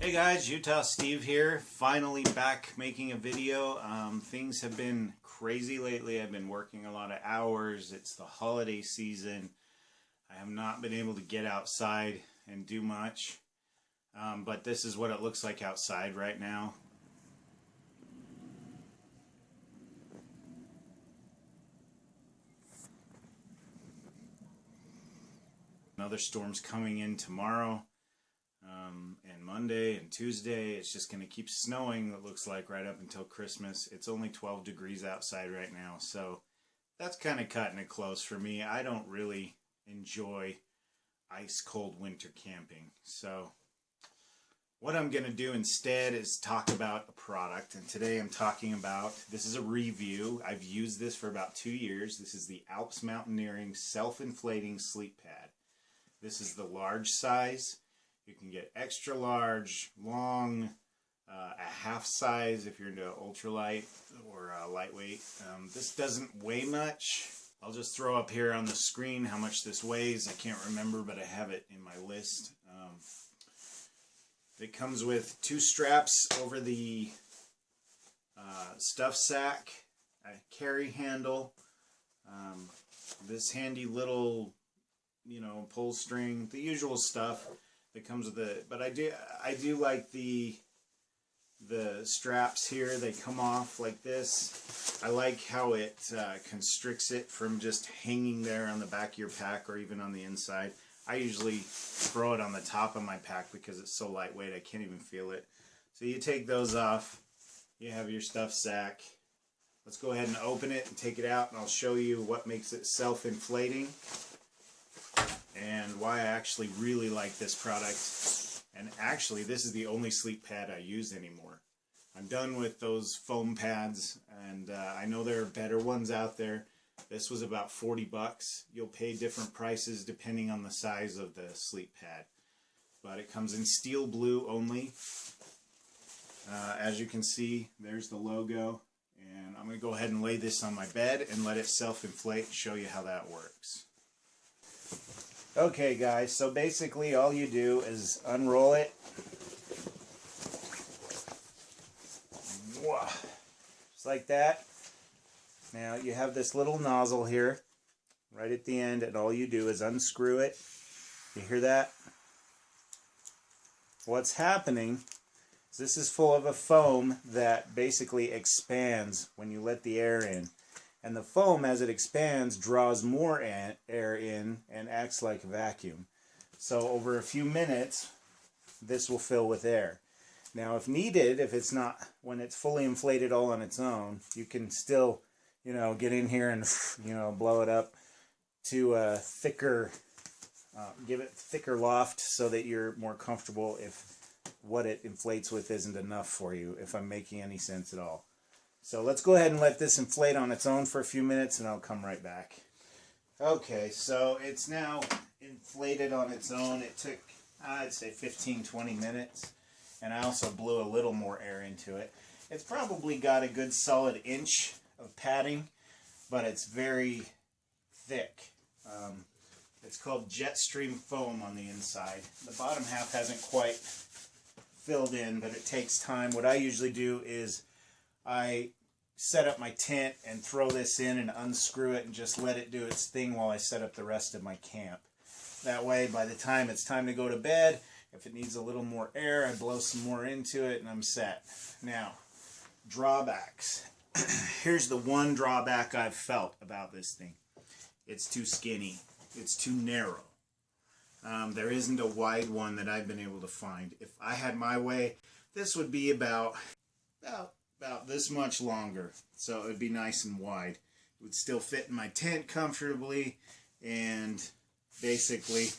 Hey guys, Utah Steve here, finally back making a video. Things have been crazy lately. I've been working a lot of hours. It's the holiday season. I have not been able to get outside and do much, but this is what it looks like outside right now. Another storm's coming in tomorrow. And Monday and Tuesday. It's just going to keep snowing, it looks like, right up until Christmas. It's only 12 degrees outside right now, so that's kind of cutting it close for me. I don't really enjoy ice cold winter camping, so what I'm going to do instead is talk about a product. And today I'm talking about, this is a review. I've used this for about 2 years. This is the Alps Mountaineering Self-Inflating Sleep Pad. This is the large size. You can get extra large, long, a half size if you're into ultralight or lightweight. This doesn't weigh much. I'll just throw up here on the screen how much this weighs. I can't remember, but I have it in my list. It comes with 2 straps over the stuff sack, a carry handle, this handy little, pull string, the usual stuff that comes with it. But I do like the straps here. They come off like this. I like how it constricts it from just hanging there on the back of your pack or even on the inside. I usually throw it on the top of my pack because it's so lightweight I can't even feel it. So you take those off, you have your stuff sack. Let's go ahead and open it and take it out, and I'll show you what makes it self-inflating and why I actually really like this product. And actually, this is the only sleep pad I use anymore. I'm done with those foam pads, and I know there are better ones out there. This was about 40 bucks. You'll pay different prices depending on the size of the sleep pad. But it comes in steel blue only. As you can see, there's the logo. And I'm going to go ahead and lay this on my bed and let it self-inflate and show you how that works. Okay guys, so basically all you do is unroll it. Just like that. Now you have this little nozzle here right at the end, and all you do is unscrew it. You hear that? What's happening is this is full of a foam that basically expands when you let the air in. And the foam, as it expands, draws more air in and acts like a vacuum. So over a few minutes, this will fill with air. Now, if needed, if it's not, when it's fully inflated all on its own, you can still, get in here and, blow it up to a thicker, give it thicker loft so that you're more comfortable if what it inflates with isn't enough for you, if I'm making any sense at all. So let's go ahead and let this inflate on its own for a few minutes, and I'll come right back. Okay, so it's now inflated on its own. It took, I'd say, 15-20 minutes, and I also blew a little more air into it. It's probably got a good solid inch of padding, but it's very thick. It's called Jetstream foam on the inside. The bottom half hasn't quite filled in, but it takes time. What I usually do is I set up my tent and throw this in and unscrew it and just let it do its thing while I set up the rest of my camp. That way, by the time it's time to go to bed, if it needs a little more air, I blow some more into it and I'm set. Now, drawbacks. Here's the one drawback I've felt about this thing. It's too skinny. It's too narrow. There isn't a wide one that I've been able to find. If I had my way, this would be about this much longer, so it would be nice and wide. It would still fit in my tent comfortably, and basically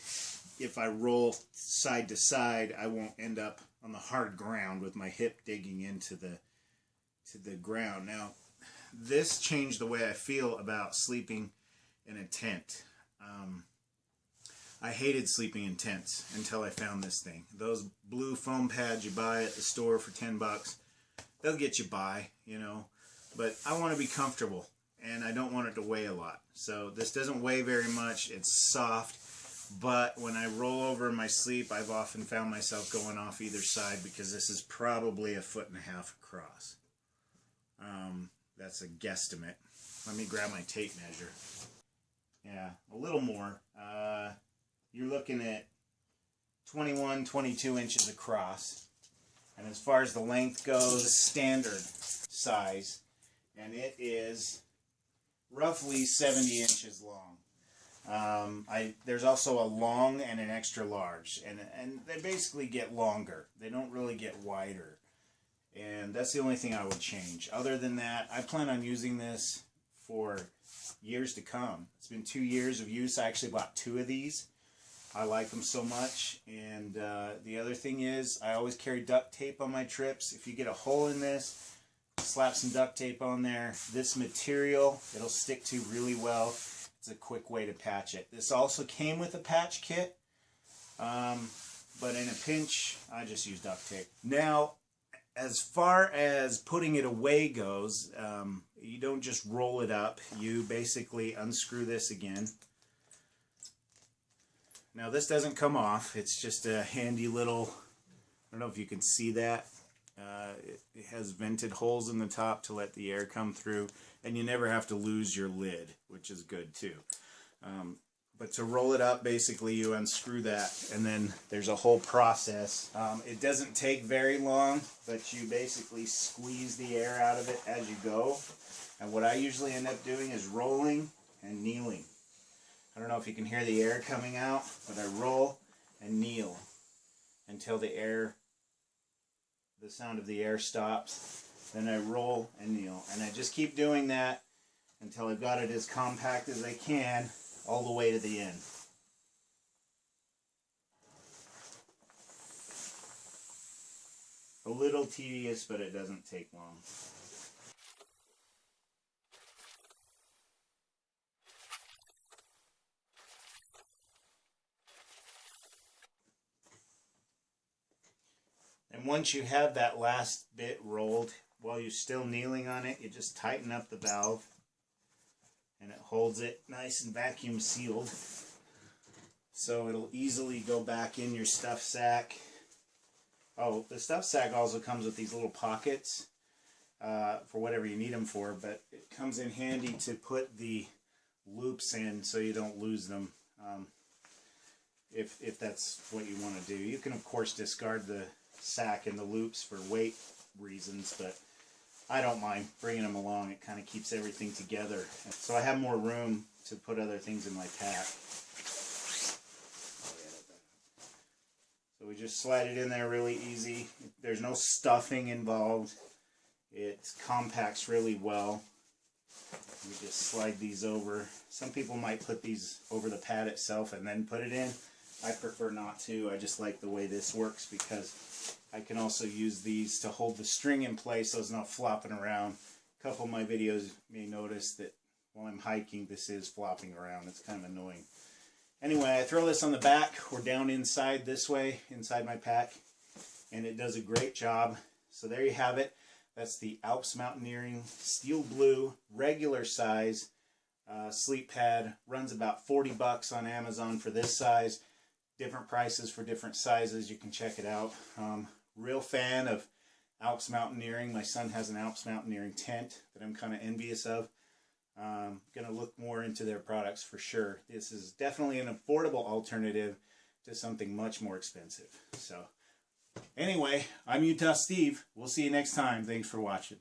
if I roll side to side, I won't end up on the hard ground with my hip digging into the ground. Now, this changed the way I feel about sleeping in a tent. I hated sleeping in tents until I found this thing. Those blue foam pads you buy at the store for 10 bucks, they'll get you by, but I want to be comfortable, and I don't want it to weigh a lot. So this doesn't weigh very much. It's soft. but when I roll over in my sleep, I've often found myself going off either side because this is probably 1.5 feet across. That's a guesstimate. Let me grab my tape measure. Yeah, a little more. You're looking at 21, 22 inches across. And as far as the length goes, standard size, and it is roughly 70 inches long. There's also a long and an extra large, and they basically get longer. They don't really get wider, and that's the only thing I would change. Other than that, I plan on using this for years to come. It's been 2 years of use. I actually bought 2 of these. I like them so much. And the other thing is, I always carry duct tape on my trips. If you get a hole in this, slap some duct tape on there. This material, it'll stick to really well. It's a quick way to patch it. This also came with a patch kit, but in a pinch, I just use duct tape. Now, as far as putting it away goes, you don't just roll it up. You basically unscrew this again. Now this doesn't come off. It's just a handy little, I don't know if you can see that. It has vented holes in the top to let the air come through, and you never have to lose your lid, which is good too. But to roll it up, basically you unscrew that, and then there's a whole process. It doesn't take very long, but you basically squeeze the air out of it as you go. And what I usually end up doing is rolling and kneeling. I don't know if you can hear the air coming out, but I roll and kneel until the sound of the air stops. Then I roll and kneel, and I just keep doing that until I've got it as compact as I can all the way to the end. A little tedious, but it doesn't take long. And once you have that last bit rolled, while you're still kneeling on it, you just tighten up the valve, and it holds it nice and vacuum sealed, so it'll easily go back in your stuff sack. Oh, the stuff sack also comes with these little pockets for whatever you need them for, but it comes in handy to put the loops in so you don't lose them. If that's what you want to do. You can of course discard the sack and the loops for weight reasons, but I don't mind bringing them along. It kind of keeps everything together, so I have more room to put other things in my pack. So we just slide it in there really easy. There's no stuffing involved. It compacts really well. We just slide these over. Some people might put these over the pad itself and then put it in. I prefer not to. I just like the way this works because I can also use these to hold the string in place so it's not flopping around. A couple of my videos may notice that while I'm hiking, this is flopping around. It's kind of annoying. Anyway, I throw this on the back or down inside this way, inside my pack, and it does a great job. So there you have it. That's the Alps Mountaineering Steel Blue regular size sleep pad. Runs about 40 bucks on Amazon for this size. Different prices for different sizes. You can check it out. Real fan of Alps Mountaineering. My son has an Alps Mountaineering tent that I'm kind of envious of. Gonna look more into their products for sure. This is definitely an affordable alternative to something much more expensive. So anyway, I'm Utah Steve. We'll see you next time. Thanks for watching.